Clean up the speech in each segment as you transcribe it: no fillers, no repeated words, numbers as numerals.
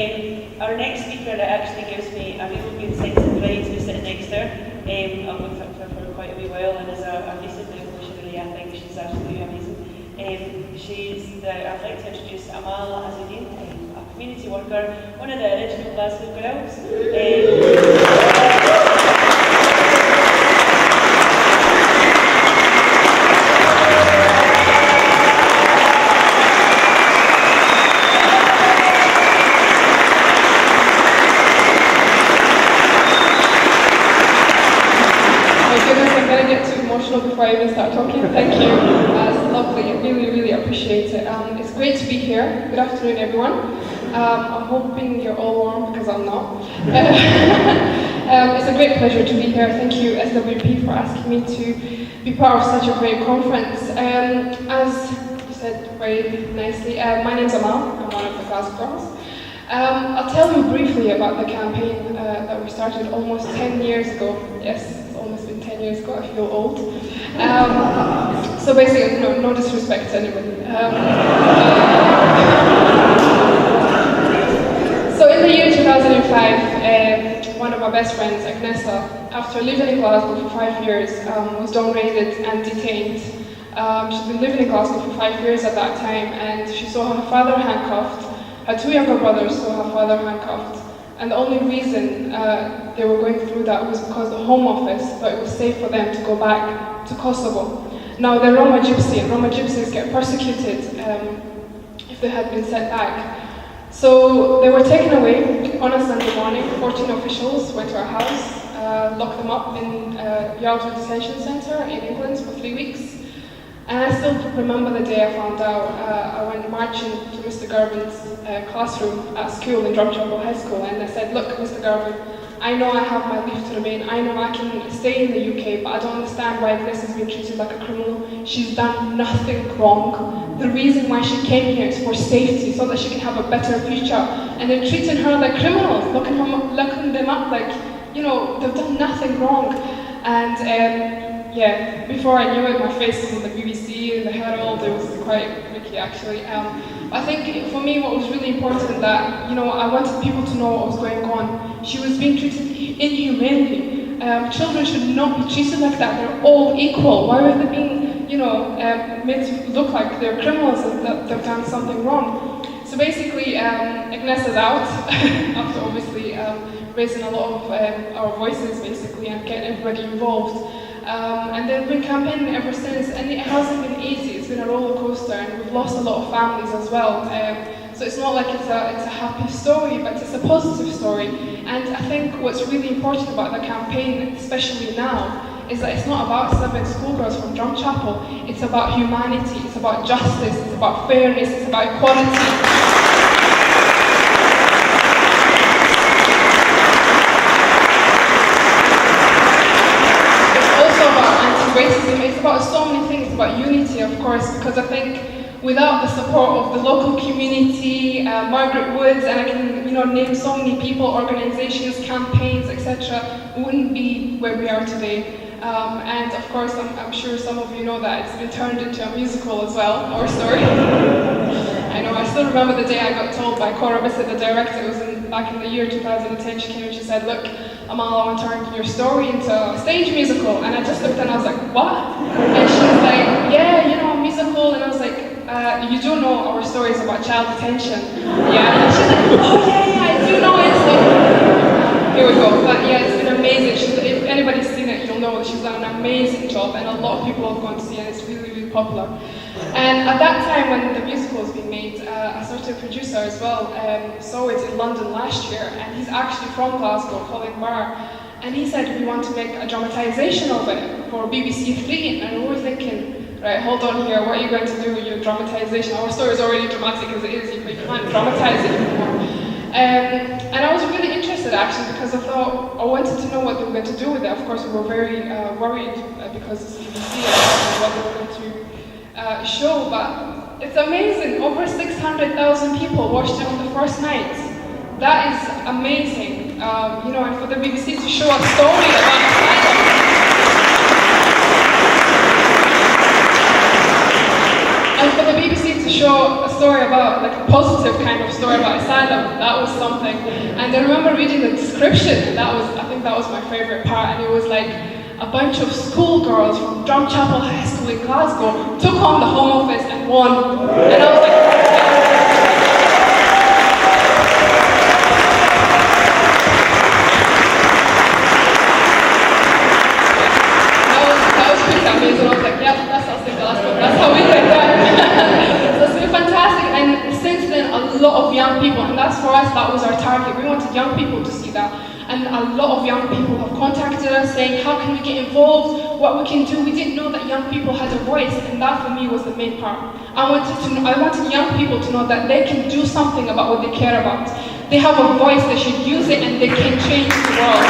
Our next speaker, that actually gives me a real good sense of pride to be sitting next to her. I've worked with her for quite a wee while, and as a recent evolutionary, I think she's absolutely amazing. I'd like to introduce Amal Azzudin, a community worker, one of the original Glasgow girls. Before I even start talking, thank you. It's lovely. I really, really appreciate it. It's great to be here. Good afternoon, everyone. I'm hoping you're all warm because I'm not. It's a great pleasure to be here. Thank you, SWP, for asking me to be part of such a great conference. As you said very nicely, my name's Amal. I'm one of the Glasgow girls. I'll tell you briefly about the campaign that we started almost 10 years ago. Yes, it's almost been 10 years ago. I feel old. So basically, no disrespect to anybody. So in the year 2005, one of my best friends, Agnesa, after living in Glasgow for 5 years, was downgraded and detained. She'd been living in Glasgow for 5 years at that time, and she saw her father handcuffed. Her two younger brothers saw her father handcuffed. And the only reason they were going through that was because the Home Office thought it was safe for them to go back to Kosovo. Now, they're Roma Gypsy, and Roma Gypsies get persecuted if they had been sent back. So they were taken away on a Sunday morning. 14 officials went to our house, locked them up in Yardwood Detention Centre in England for 3 weeks. And I still remember the day I found out. I went marching to Mr. Garvin's classroom at school in Drumchapel High School, and I said, "Look, Mr. Garvin, I know I have my leave to remain. I know I can stay in the UK, but I don't understand why Agnes is being treated like a criminal. She's done nothing wrong. The reason why she came here is for safety, so that she can have a better future. And they're treating her like criminals, looking them up like, they've done nothing wrong." And yeah, before I knew it, my face was on the BBC and the Herald. It was quite tricky, actually. I think for me, what was really important that, I wanted people to know what was going on. She was being treated inhumanely. Children should not be treated like that. They're all equal. Why were they being, made to look like they're criminals and that they've done something wrong? So basically, Agnes is out after obviously raising a lot of our voices, basically, and getting everybody involved. And they've been campaigning ever since, and it hasn't been easy. It's been a roller coaster, and we've lost a lot of families as well. So it's not like it's a happy story, but it's a positive story. And I think what's really important about the campaign, especially now, is that it's not about 7 schoolgirls from Drumchapel. It's about humanity, it's about justice, it's about fairness, it's about equality. Racism, it's about so many things, it's about unity, of course, because I think without the support of the local community, Margaret Woods, and I can name so many people, organizations, campaigns, etc., we wouldn't be where we are today. And of course, I'm sure some of you know that it's been turned into a musical as well, our story. I know, I still remember the day I got told by Cora Bissett, the director. It was back in the year 2010, she came and she said, "Look, Amal, I want to turn your story into a stage musical." And I just looked and I was like, "What?" And she was like, "Yeah, a musical." And I was like, "You do know our story is about child detention." Yeah. And she's like, "Oh yeah, I do know it." So here we go. But yeah, it's been amazing. If anybody's seen it, you'll know that she's done an amazing job, and a lot of people have gone to see it, and it's really, really popular. And at that time, when the musical was being made, a certain producer as well saw it in London last year, and he's actually from Glasgow, Colin Barr, and he said, "We want to make a dramatisation of it for BBC 3, and we were thinking, right, hold on here, what are you going to do with your dramatisation? Our story is already dramatic as it is, but you can't dramatise it anymore." And I was really interested, actually, because I thought, I wanted to know what they were going to do with it. Of course, we were very worried because it's BBC and what they were going to show, but it's amazing. Over 600,000 people watched it on the first night. That is amazing. And for the BBC to show a story about asylum. And for the BBC to show a story about, like a positive kind of story about asylum. That was something. And I remember reading the description, and I think that was my favorite part, and it was like a bunch of schoolgirls from Drumchapel High School in Glasgow took on the Home Office and won. And I was like, that was pretty amazing. I was like, yeah, that's us in Glasgow. That's how we get that. So it's been fantastic. And since then, a lot of young people, and that's for us, that was our target. We wanted young people to see that. And a lot of young people have contacted us saying, how can we get involved, what we can do. We didn't know that young people had a voice, and that for me was the main part. I wanted young people to know that they can do something about what they care about. They have a voice, they should use it, and they can change the world.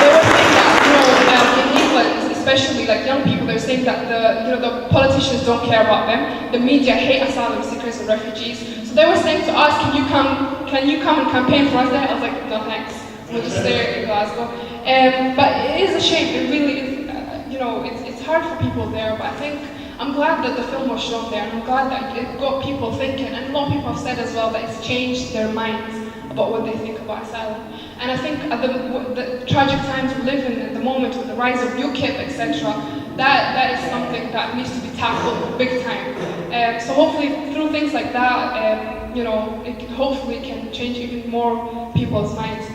They were saying that, in England, especially like young people, they're saying that the politicians don't care about them. The media hate asylum seekers and refugees. They were saying to us, can you come and campaign for us there? I was like, no thanks, we'll just stay in Glasgow. But it is a shame, it really is, it's hard for people there, but I think, I'm glad that the film was shown there, and I'm glad that it got people thinking, and a lot of people have said as well that it's changed their minds about what they think about asylum. And I think at the tragic times we live in at the moment, with the rise of UKIP, etc., that is something that needs to be tackled big time. So hopefully through things like that, it hopefully can change even more people's minds.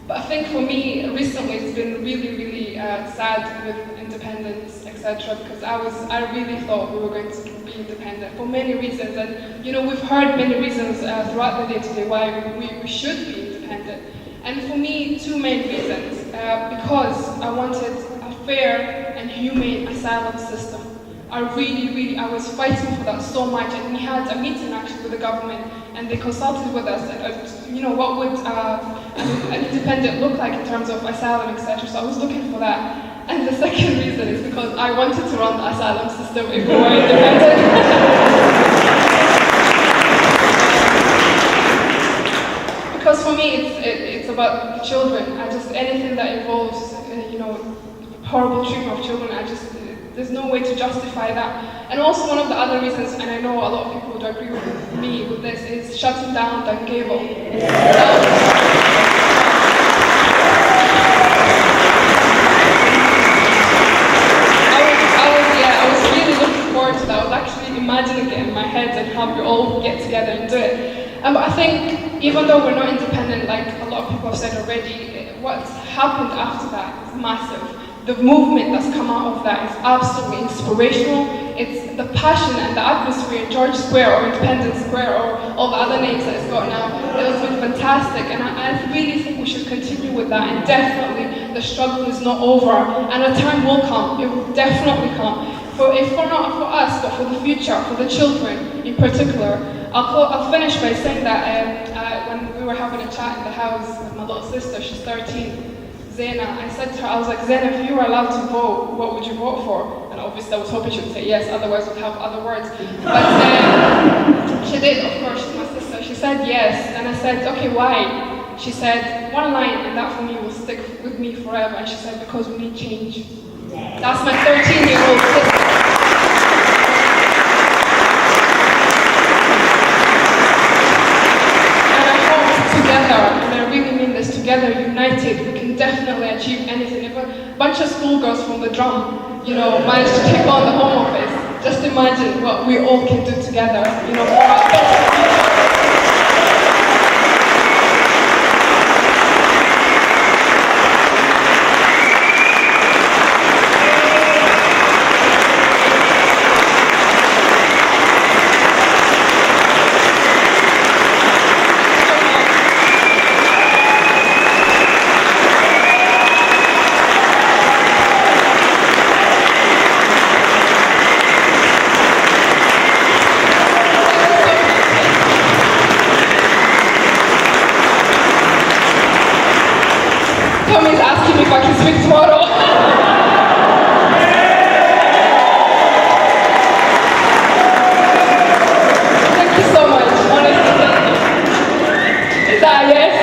But I think for me, recently it's been really, really sad with independence, etc., because I really thought we were going to be independent for many reasons. And we've heard many reasons throughout the day-to-day why we should be independent. And for me, two main reasons. Because I wanted a fair and humane asylum system. I was fighting for that so much, and we had a meeting actually with the government, and they consulted with us, what would an independent look like in terms of asylum, etc. So I was looking for that. And the second reason is because I wanted to run the asylum system if we were independent. Because for me, it's about the children. Anything that involves, horrible treatment of children, there's no way to justify that. And also one of the other reasons, and I know a lot of people would agree with me with this, is shutting down the Gable. I was really looking forward to that. I was actually imagining it in my head and how we all get together and do it. But I think even though we're not independent, like a lot of people have said already, what's happened after that is massive. The movement that's come out of that is absolutely inspirational. It's the passion and the atmosphere in George Square or Independence Square or all the other names that it's got now. It has been fantastic, and I really think we should continue with that. And definitely, the struggle is not over, and a time will come. It will definitely come. If not for us, but for the future, for the children in particular. I'll finish by saying that when we were having a chat in the house with my little sister, she's 13. Zaina, I said to her, I was like, Zaina, if you were allowed to vote, what would you vote for? And obviously I was hoping she would say yes, otherwise we'd have other words. But she did, of course, she's my sister. She said yes, and I said, okay, why? She said, one line, and that for me will stick with me forever. And she said, because we need change. That's my 13-year-old sister. And I hope together, and I really mean this, together, united, we can definitely achieve anything. If a bunch of schoolgirls from the drum, manage to take on the Home Office, just imagine what we all can do together, for our Tommy's asking me if I can speak tomorrow. Thank you so much, honestly, thank you. Is that a yes?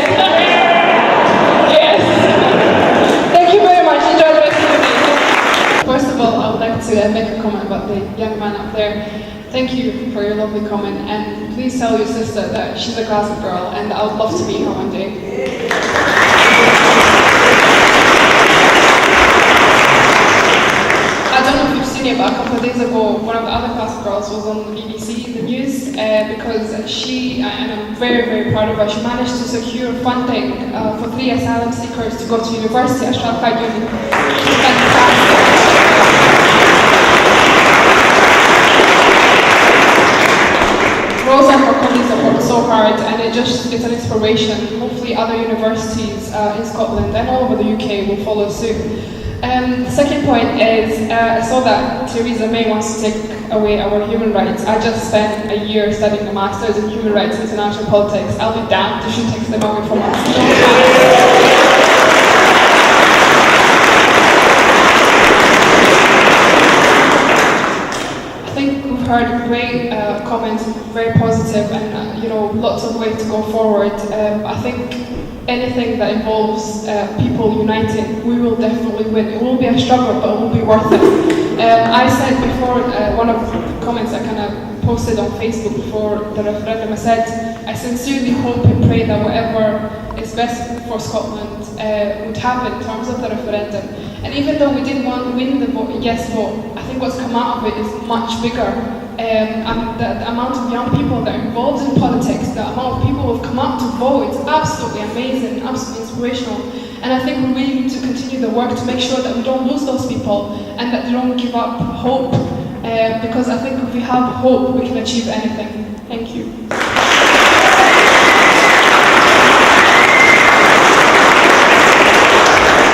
Yes. Thank you very much, enjoy the rest of the day. First of all, I would like to Thank you for your lovely comment, and please tell your sister that she's a classic girl, and I would love to meet her one day. I don't know if you've seen it, but a couple of days ago, one of the other classic girls was on the BBC, the news, because she, and I'm very, very proud of her, she managed to secure funding for 3 asylum seekers to go to university at Strathclyde Uni. Fantastic. Rose and her colleagues have worked so hard, and it's an inspiration. Hopefully other universities in Scotland and all over the UK will follow suit. The second point is, I saw that Theresa May wants to take away our human rights. I just spent a year studying a Masters in Human Rights and International Politics. I'll be damned if she takes them away from us. Heard great comments, very positive, and lots of way to go forward. I think anything that involves people uniting, we will definitely win. It will be a struggle, but it will be worth it. I said before, one of the comments I kind of posted on Facebook before the referendum, I said, I sincerely hope and pray that whatever is best for Scotland would happen in terms of the referendum. And even though we didn't win the yes vote, I think what's come out of it is much bigger. The amount of young people that are involved in politics, the amount of people who have come out to vote, it's absolutely amazing, absolutely inspirational. And I think we really need to continue the work to make sure that we don't lose those people and that they don't give up hope. Because I think if we have hope, we can achieve anything. Thank you.